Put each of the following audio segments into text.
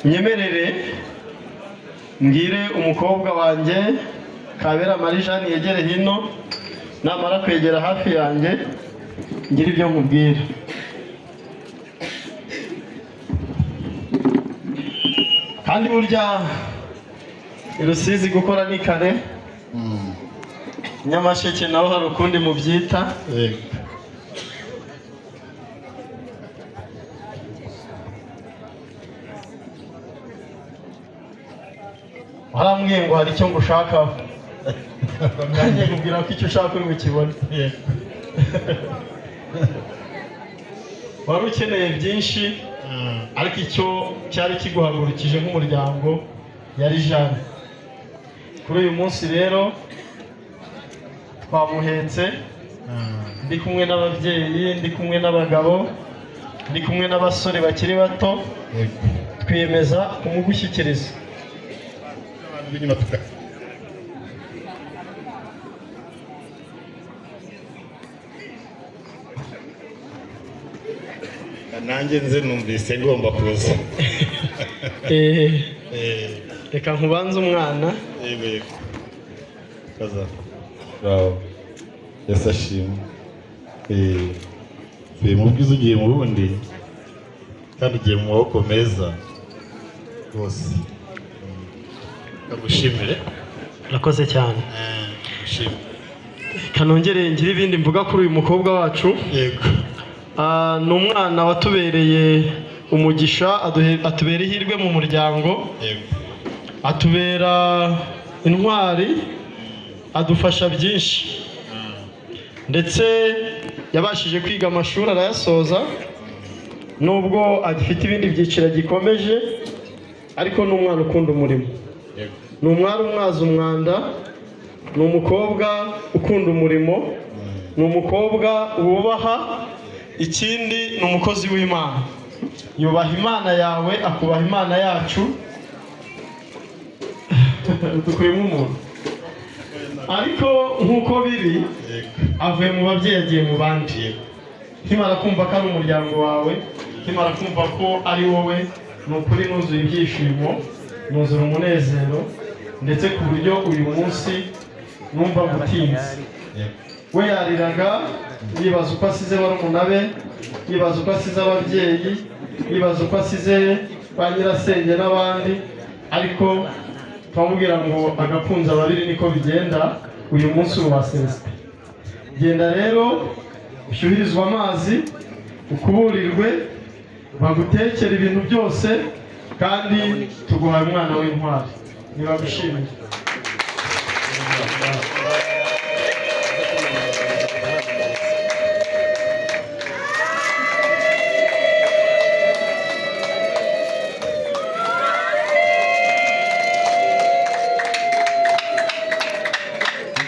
nyemerere mbwire umukobwa wanjye Kabera Marie Jeanne yegere hino, namara kwegera hafi yanjye ngira ibyo nkubwira. Kandi burya Rusizi gukora ni kare, Nyamasheke naho hari ukundi mubyita. Warambwiye ngo hari icyo ngushakaho, nanjye nkubwira ko icyo ushaka uri bukibone. Wari ukeneye byinshi, ariko icyo cyari kiguhagurukije nk'umuryango yari Jeanne. Kuri uyu munsi rero twamuhetse, ndi kumwe n'ababyeyi, ndi kumwe n'abagabo, ndi kumwe n'abasore bakiri bato, twiyemeza kumugushyikiriza. Nanjye nze numvise ngomba kuza. Reka nkubanze umwana. Yego kaza. Bravo. Yesashimwe. Mu bwiza ugiye mu bundi kandi ugiye mu maboko meza rwose. Kagushimire. Urakoze cyane. Kanongere ngira ibindi mvuga kuri uyu mukobwa wacu. Yego. Ni umwana watubereye umugisha, atubera ihirwe mu muryango. Yego. Atubera intwari, adufasha byinshi. Ndetse yabashije kwiga amashuri arayasoza, nubwo agifite ibindi byiciro gikomeje, ariko ni umwana ukunda umurimo. Ni umwari umwaza umwanda, ni umukobwa ukunda umurimo, ni umukobwa wubaha, ikindi ni umukozi w'Imana. Yubaha Imana yawe, akubaha Imana yacu. Dukuyemo umuntu. Ariko nk'uko biri, avuye mu babyeyi agiye mu bandi. Nkimara kumva ko ari umuryango wawe, nkimara kumva ko ari wowe, ni ukuri nuzuye ibyishimo, nuzura umunezero, ndetse ku buryo uyu munsi numva gutinze. We yariraga yibaza uko asize barumuna be, yibaza uko asize ababyeyi, yibaza uko asize ba nyirasenge n'abandi, ariko twamubwira ngo agakunze ababiri niko bigenda. Uyu munsi uwaseswe, genda rero ushyuhirizwe amazi, ukuburirwe, bagutekera ibintu byose, kandi tuguhaye umwana w'intwari. Nibagushimiye.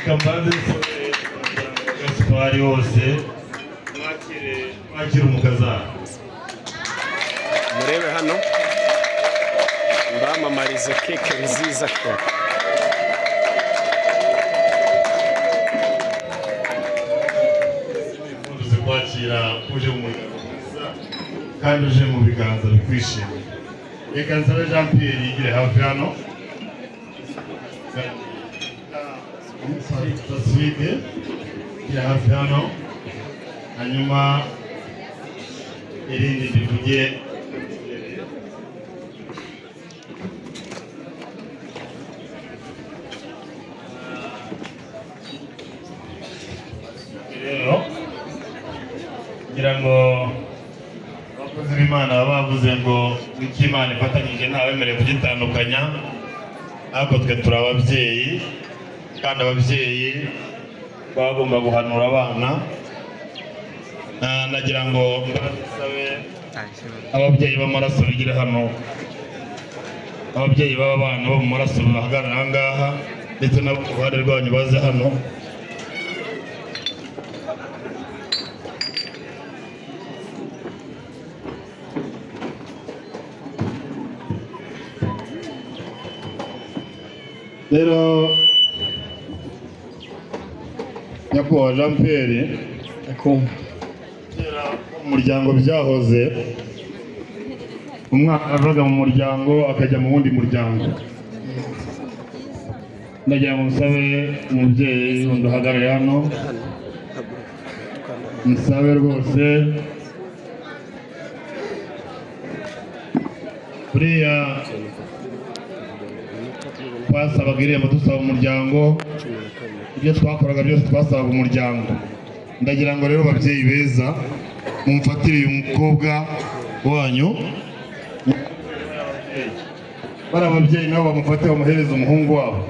Kambaze Gaspari hose mwakire umukazana. Murebe hano mbamamarize keke nziza ko uze kwakira uje mu mwiza kandi uje mu biganza bikwishimiye. Reka nsabe Jean Pierre yigire hafi hano. Taswige ya hafi hano, hanyuma irindi bivuge rero ngira ngo abakozi b'Imana bavuze ngo Imana ifatanyije ntawemerewe kugitandukanya, ariko twe turi ababyeyi, kandi ababyeyi bagomba guhanura abana. Nagira ngo mbasabe ababyeyi b'amaraso bigire hano, ababyeyi b'aba bana bo mu maraso bahagarara aha ngaha, ndetse n'abo ku ruhande rwanyu baze hano. Rero nyakubahwa Jean Pierre, umuryango byahoze umwana avaga mu muryango akajya mu wundi muryango. Ndagira ngo nsabe umubyeyi uduhagarare hano, nsabe rwose buriya twasabaga irembo dusaba umuryango, ibyo twakoraga byose twasabaga umuryango. Ndagira ngo rero babyeyi beza mumfatire uyu mukobwa wanyu, bari ababyeyi nabo bamufate bamuhereza umuhungu wabo.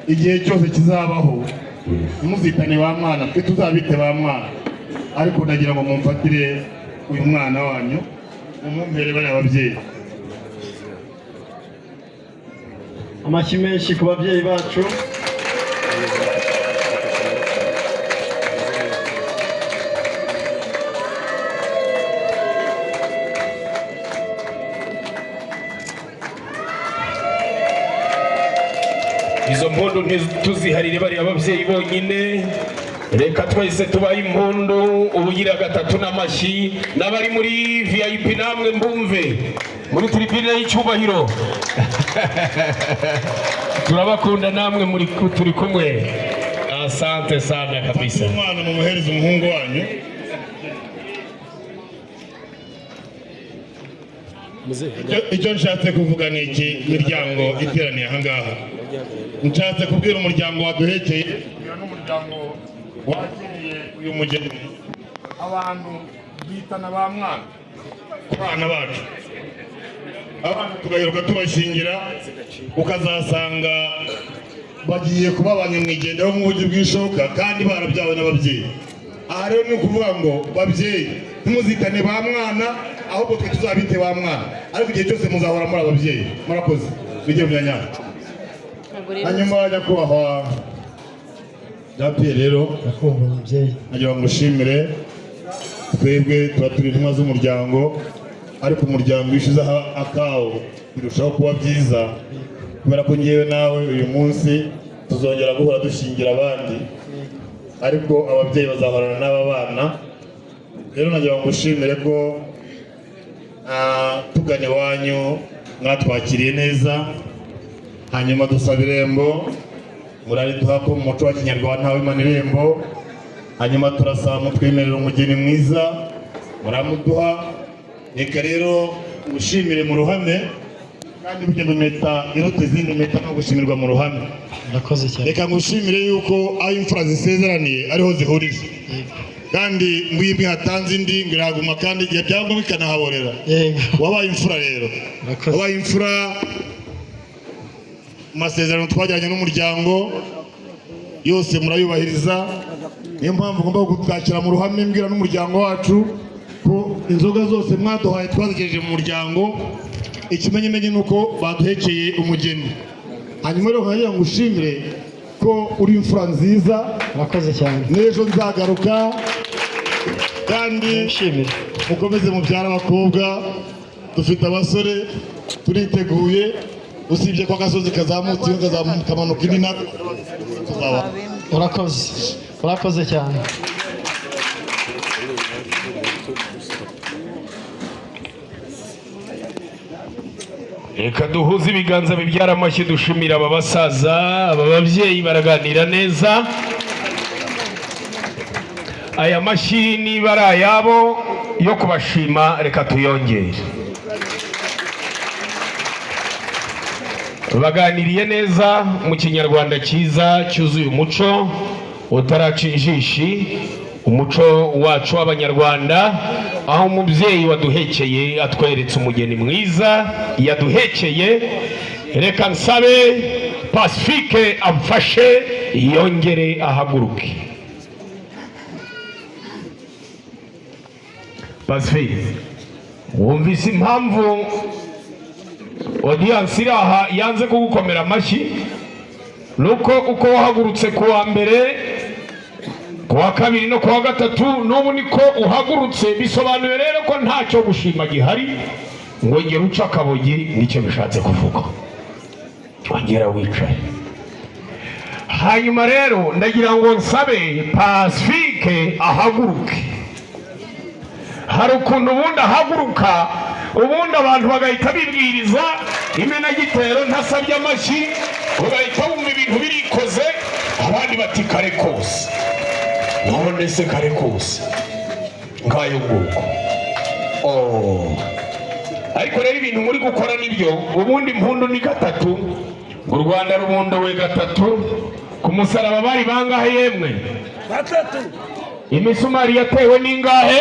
Igihe cyose kizabaho muzitane ba mwana, twe tuzabite ba mwana, ariko ndagira ngo mumfatire uyu mwana wanyu mumumpere bari ababyeyi. Amashyi menshi ku babyeyi bacu. Izo mpundu ntituziharire bari ababyeyi bonyine, reka twese tubaye impundu ubugira gatatu n'amashyi. N'abari muri VIP namwe mbumve muri tribune y'icyubahiro turabakunda namwe muri turi kumwe. Asante sana kabisa. Umwana mumuhereza umuhungu wanyu. Icyo nshatse kuvuga ni iki miryango iteraniye aha ngaha. Nshatse kubwira umuryango waduhekeye n'umuryango wakiriye uyu mugeni, abantu bitana ba mwana, abana bacu, abana tugaheruka tubashingira, ukazasanga bagiye kuba abanyamwigendaho mu buryo bw'ishoka kandi barabyawe n'ababyeyi. Aha rero ni ukuvuga ngo babyeyi ntimuzitane ba mwana, ahubwo twe tuzabite ba mwana, ariko igihe cyose muzahora muri ababyeyi. Murakoze bijye mu myanya. Hanyuma nyakubahwa Jean Pierre rero nagira ngo ushimire, twebwe tuba turi intumwa z'umuryango, ariko umuryango wishyuzaho akawo birushaho kuba byiza, kubera ko ngewe nawe uyu munsi tuzongera guhora dushingira abandi, ariko ababyeyi bazahorana n'aba bana. Rero nagira ngo ushimire ko tugane iwanyu mwatwakiriye neza, hanyuma dusaba irembo, murari duha ko mu muco wa Kinyarwanda ntawe imana irembo, hanyuma turasaba mutwemerera umugeni mwiza, muramuduha. Reka rero ushimire mu ruhame, kandi burya impeta iruta izindi mpeta no gushimirwa mu ruhame. Murakoze cyane. Reka ngushimire yuko aho imfura zisezeraniye ariho zihurira, kandi mwimwe hatanze indi ngiraguma, kandi yabyangwa bikanahaborera. Wabaye imfura rero, wabaye imfura. Amasezerano twajyanye n'umuryango yose murayubahiriza, niyo mpamvu ngomba kutakira mu ruhame mbwira n'umuryango wacu ko inzoga zose mwaduhaye twazigejeje mu muryango. Ikimenyemenye nuko baduhekeye umugeni. Hanyuma rero nkagira ngo ushimire ko uri imfura nziza. Murakoze cyane. N'ejo nzagaruka, kandi mukomeze mubyara abakobwa, dufite abasore turiteguye, usibye ko agasozi kazamutse kamanuka indi natwe tuzaba. Urakoze cyane. Reka duhuze ibiganza bibyara amashyi dushimira aba basaza, aba babyeyi baraganira neza. Aya mashyi niba ari ayabo yo kubashima, reka tuyongere. Baganiriye neza mu Kinyarwanda cyiza cyuzuye umuco utaraca injishi, umuco wacu w'Abanyarwanda, aho umubyeyi waduhekeye atweretse umugeni mwiza yaduhekeye. Reka nsabe Pacifique amfashe yongere ahaguruke. Pacifique, wumvise impamvu audience iraha yanze kugukomera amashyi? Nuko uko wahagurutse ku wa mbere, ku wa kabiri no ku wa gatatu, n'ubu niko uhagurutse. Bisobanuye rero ko ntacyo gushima gihari, ngo ngere uca akabogi, nicyo bishatse kuvuga. Ongera wicaye. Hanyuma rero ndagira ngo nsabe Pacifique ahaguruke. Hari ukuntu ubundi ahaguruka ubundi abantu bagahita bibwiriza imenagitero ntasabye amashyi, ugahita wumva ibintu birikoze, abandi bati kare kose. None se kare kose ngayo nguko. Ariko rero ibintu muri gukora nibyo, ubundi impundu ni gatatu, u Rwanda rubundowe gatatu, ku musaraba bari bangahe yemwe? Batatu. Imisumari yatewe ningahe?